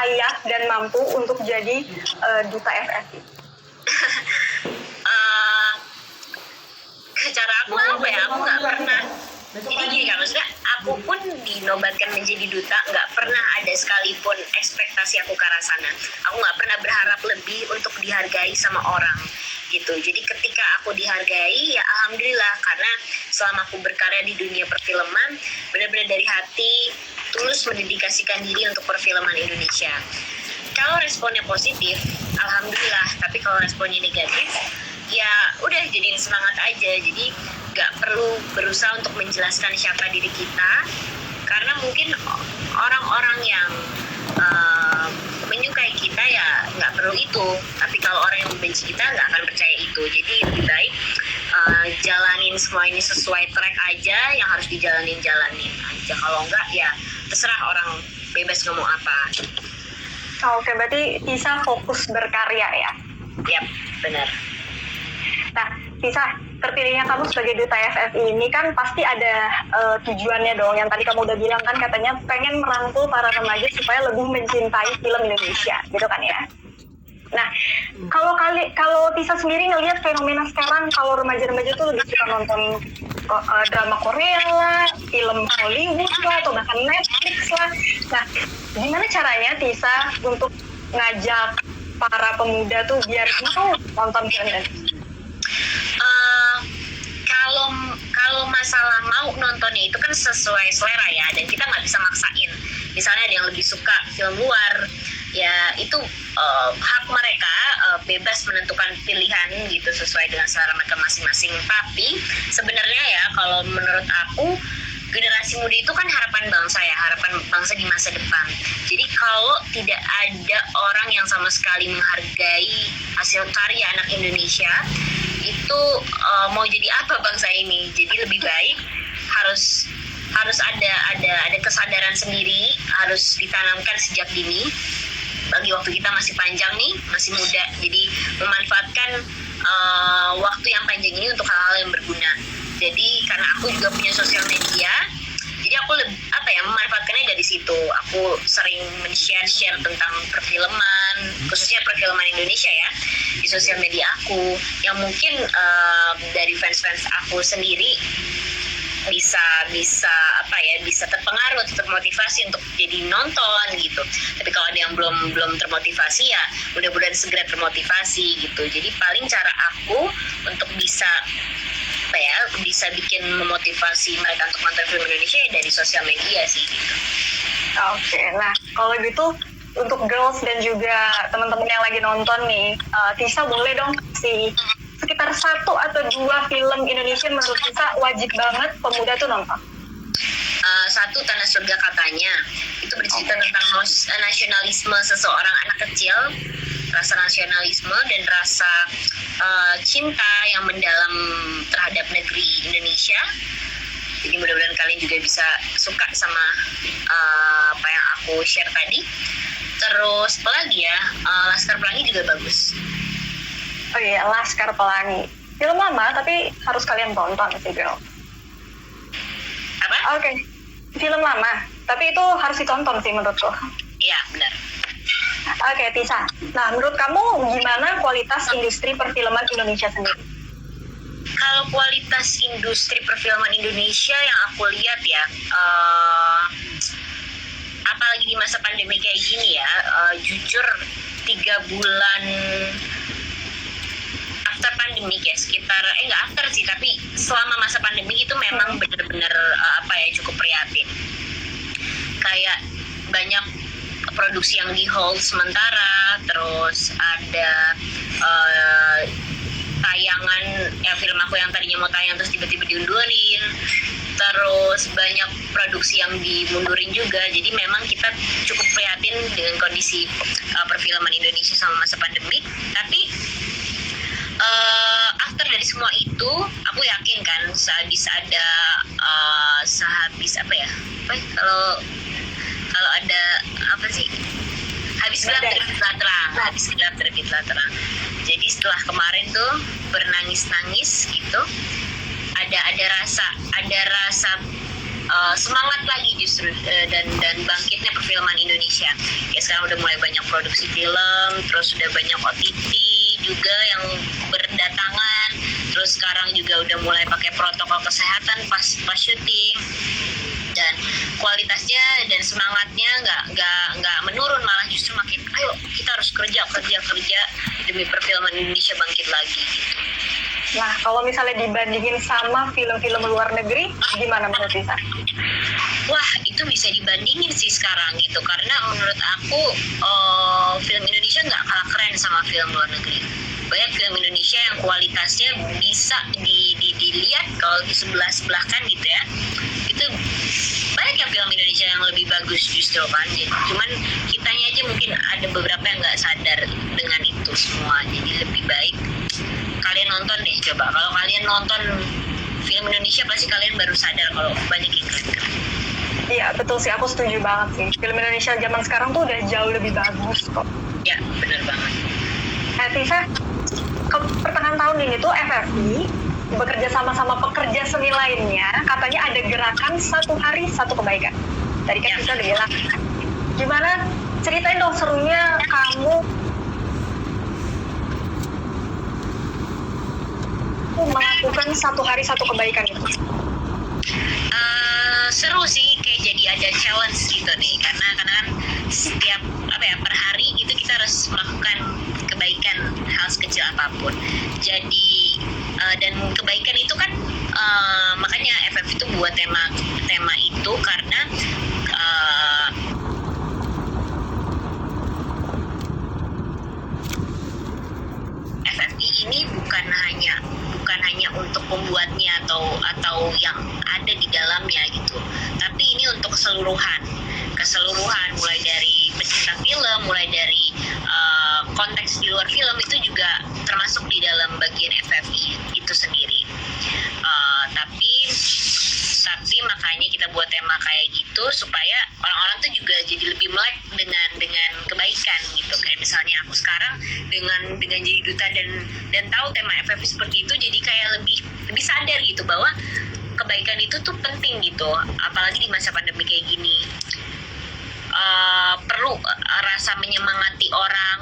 layak dan mampu untuk jadi duta FFI? Cara aku apa ya, aku nggak pernah. Jadi gini kan, maksudnya aku pun dinobatkan menjadi duta, nggak pernah ada sekalipun ekspektasi aku ke arah sana. Aku nggak pernah berharap lebih untuk dihargai sama orang gitu. Jadi ketika aku dihargai, ya alhamdulillah, karena selama aku berkarya di dunia perfilman, benar-benar dari hati tulus mendedikasikan diri untuk perfilman Indonesia. Kalau responnya positif, alhamdulillah. Tapi kalau responnya negatif, ya udah jadiin semangat aja. Jadi nggak perlu berusaha untuk menjelaskan siapa diri kita, karena mungkin orang-orang yang menyukai kita ya nggak perlu itu. Tapi kalau orang yang membenci kita nggak akan percaya itu. Jadi lebih baik jalanin semua ini sesuai track aja, yang harus jalanin aja. Kalau enggak ya terserah, orang bebas ngomong apa. Oke, berarti Tisa fokus berkarya ya? Yap, benar. Nah, Tisa, terpilihnya kamu sebagai duta FFI ini kan pasti ada tujuannya dong. Yang tadi kamu udah bilang kan, katanya pengen merangkul para remaja supaya lebih mencintai film Indonesia, gitu kan ya? Nah, kalau Tisa sendiri ngelihat fenomena sekarang, kalau remaja-remaja tuh lebih suka nonton drama Korea lah, film Hollywood lah, atau bahkan Netflix lah. Nah, gimana caranya Tisa untuk ngajak para pemuda tuh biar mau nonton film Indonesia? Kalau masalah mau nontonnya itu kan sesuai selera ya, dan kita nggak bisa maksain. Misalnya ada yang lebih suka film luar, ya itu hak mereka, bebas menentukan pilihan gitu sesuai dengan selera mereka masing-masing. Tapi sebenarnya ya, kalau menurut aku, generasi muda itu kan harapan bangsa ya, harapan bangsa di masa depan. Jadi kalau tidak ada orang yang sama sekali menghargai hasil karya anak Indonesia, itu mau jadi apa bangsa ini? Jadi lebih baik harus ada kesadaran sendiri, harus ditanamkan sejak dini. Bagi waktu kita masih panjang nih, masih muda, jadi memanfaatkan waktu yang panjang ini untuk hal-hal yang berguna. Jadi karena aku juga punya sosial media, jadi aku memanfaatkannya dari situ. Aku sering men-share tentang perfilman, khususnya perfilman Indonesia ya, di sosial media aku, yang mungkin dari fans-fans aku sendiri bisa terpengaruh, termotivasi untuk jadi nonton gitu. Tapi kalau ada yang belum termotivasi, ya mudah-mudahan segera termotivasi gitu. Jadi paling cara aku untuk bisa bikin memotivasi mereka untuk nonton film Indonesia ya dari sosial media sih gitu. Oke, nah kalau gitu untuk girls dan juga teman-teman yang lagi nonton nih, Tisa boleh dong kasih sekitar 1 atau 2 film Indonesia menurut Tisa wajib banget pemuda tuh nonton. 1, Tanah Surga Katanya. Itu bercerita tentang nasionalisme seseorang anak kecil, rasa nasionalisme dan rasa cinta yang mendalam terhadap negeri Indonesia. Jadi mudah-mudahan kalian juga bisa suka sama apa yang aku share tadi. Terus apa lagi ya, Laskar Pelangi juga bagus. Oh iya, Laskar Pelangi. Film lama tapi harus kalian tonton sih, girl. Apa? Oke. Film lama, tapi itu harus ditonton sih menurutku. Iya, benar. Oke, Tisa. Nah, menurut kamu gimana kualitas industri perfilman Indonesia sendiri? Kalau kualitas industri perfilman Indonesia yang aku lihat ya, apalagi di masa pandemi kayak gini ya, jujur 3 bulan after pandemi ya, sekitar nggak after sih, tapi selama masa pandemi itu memang benar-benar cukup prihatin. Kayak banyak produksi yang di hold sementara, terus ada tayangan film aku yang tadinya mau tayang terus tiba-tiba diundurin, terus banyak produksi yang dimundurin juga. Jadi memang kita cukup prihatin dengan kondisi perfilman Indonesia sama masa pandemi. Tapi after dari semua itu, aku yakin kan sehabis habis gelap terbitlah terang. Jadi setelah kemarin tuh bernangis-nangis gitu, ada rasa semangat lagi justru, dan bangkitnya perfilman Indonesia. Ya sekarang udah mulai banyak produksi film, terus udah banyak OTT juga yang berdatangan, terus sekarang juga udah mulai pakai protokol kesehatan pas syuting, dan kualitasnya dan semangatnya nggak menurun, malah justru makin ayo kita harus kerja demi perfilman Indonesia bangkit lagi gitu. Nah, kalau misalnya dibandingin sama film-film luar negeri, gimana menurut Lisa? Wah, itu bisa dibandingin sih sekarang gitu, karena menurut aku film Indonesia nggak kalah keren sama film luar negeri. Banyak film Indonesia yang kualitasnya bisa dilihat kalau di sebelah-sebelahkan gitu ya. Itu banyak yang film Indonesia yang lebih bagus justru kan. Cuman kitanya aja mungkin ada beberapa yang nggak sadar dengan itu semua. Jadi lebih baik kalian nonton deh coba. Kalau kalian nonton film Indonesia pasti kalian baru sadar kalau banyak yang keren-keren. Iya, betul sih. Aku setuju banget sih. Film Indonesia zaman sekarang tuh udah jauh lebih bagus kok. Ya, benar banget. Lisa, ke pertengahan tahun ini tuh FFI bekerja sama pekerja seni lainnya, katanya ada gerakan 1 hari 1 kebaikan. Tadi kan kita udah bilang. Gimana? Ceritain dong serunya kamu melakukan 1 hari 1 kebaikan itu. Seru sih, kayak jadi ada challenge gitu nih, karena kan setiap per hari itu kita harus melakukan kebaikan hal sekecil apapun. Jadi dan kebaikan itu kan makanya FF itu buat tema itu karena FFI ini bukan hanya untuk pembuatnya atau yang ada di dalamnya gitu, tapi ini untuk keseluruhan mulai dari pecinta film, mulai dari konteks di luar film itu juga termasuk di dalam bagian FFI itu sendiri. Tapi makanya kita buat tema kayak gitu supaya orang-orang tuh juga jadi lebih melek dengan kebaikan gitu. Kayak misalnya aku sekarang dengan jadi duta dan tahu tema FFI seperti itu, jadi kayak lebih sadar gitu bahwa kebaikan itu tuh penting gitu, apalagi di masa pandemi kayak gini. Perlu rasa menyemangati orang,